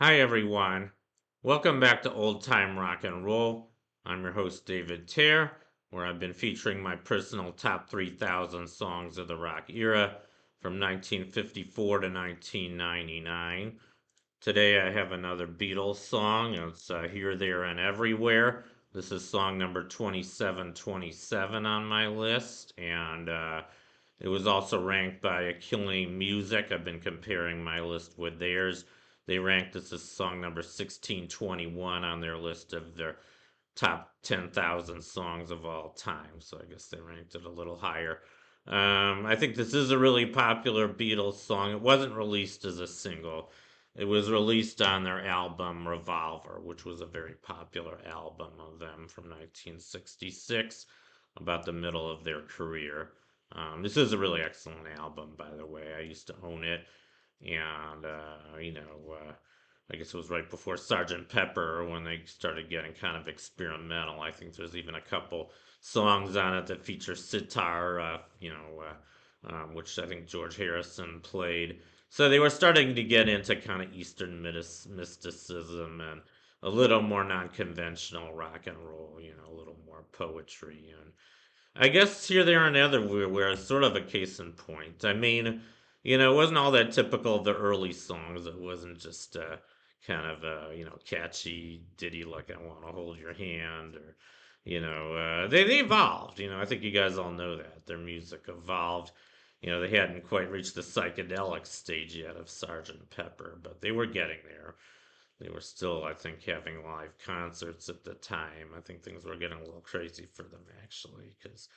Hi, everyone. Welcome back to Old Time Rock and Roll. I'm your host, David Tear, where I've been featuring my personal top 3,000 songs of the rock era from 1954 to 1999. Today, I have another Beatles song. It's Here, There, and Everywhere. This is song number 2727 on my list, and it was also ranked by Killing Music. I've been comparing my list with theirs. They ranked this as song number 1621 on their list of their top 10,000 songs of all time. So I guess they ranked it a little higher. I think this is a really popular Beatles song. It wasn't released as a single. It was released on their album Revolver, which was a very popular album of them from 1966, about the middle of their career. This is a really excellent album, by the way. I used to own it, and I guess it was right before Sergeant Pepper when they started getting kind of experimental. I think there's even a couple songs on it that feature sitar, which I think George Harrison played. So they were starting to get into kind of Eastern mysticism and a little more non-conventional rock and roll, a little more poetry. And I guess Here, There, and Everywhere is sort of a case in point. I mean, it wasn't all that typical of the early songs. It wasn't just kind of catchy ditty like I Want to Hold Your Hand or, they evolved. I think you guys all know that. Their music evolved. They hadn't quite reached the psychedelic stage yet of Sergeant Pepper, but they were getting there. They were still, I think, having live concerts at the time. I think things were getting a little crazy for them, actually, because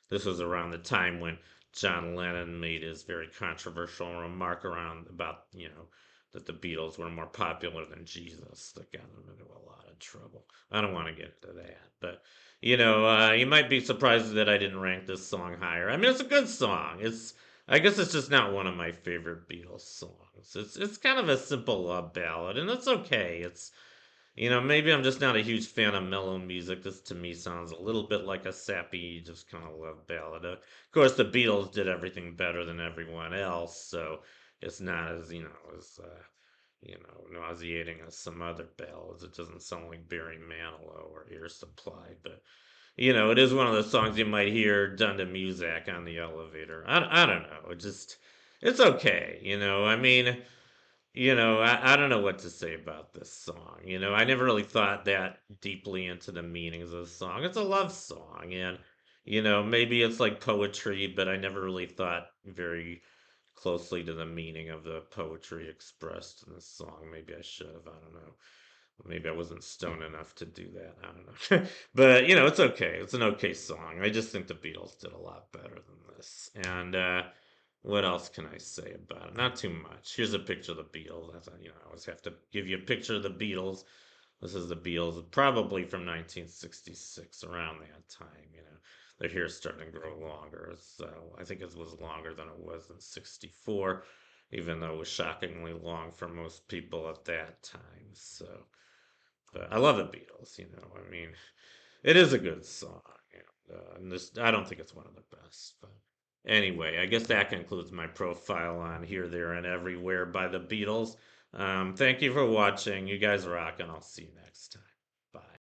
this was around the time when John Lennon made his very controversial remark around about, that the Beatles were more popular than Jesus. That got them into a lot of trouble. I don't want to get into that, but you might be surprised that I didn't rank this song higher. I mean, it's a good song. I guess it's just not one of my favorite Beatles songs. It's kind of a simple love ballad, and it's okay. Maybe I'm just not a huge fan of mellow music. This to me sounds a little bit like a sappy, just kind of love ballad. Of course, the Beatles did everything better than everyone else, so it's not as nauseating as some other ballads. It doesn't sound like Barry Manilow or Air Supply, but it is one of those songs you might hear done to music on the elevator. I don't know. It's okay. I mean, I don't know what to say about this song. I never really thought that deeply into the meanings of the song. It's a love song, and maybe it's like poetry, but I never really thought very closely to the meaning of the poetry expressed in the song. Maybe I should have. I don't know. Maybe I wasn't stoned enough to do that. I don't know. But, it's okay. It's an okay song. I just think the Beatles did a lot better than this. And what else can I say about it? Not too much. Here's a picture of the Beatles. I always have to give you a picture of the Beatles. This is the Beatles, probably from 1966, around that time. Their hair's starting to grow longer. So I think it was longer than it was in 64, even though it was shockingly long for most people at that time. So. But I love the Beatles, I mean, it is a good song. And this, I don't think it's one of the best. But anyway, I guess that concludes my profile on Here, There, and Everywhere by the Beatles. Thank you for watching. You guys rock, and I'll see you next time. Bye.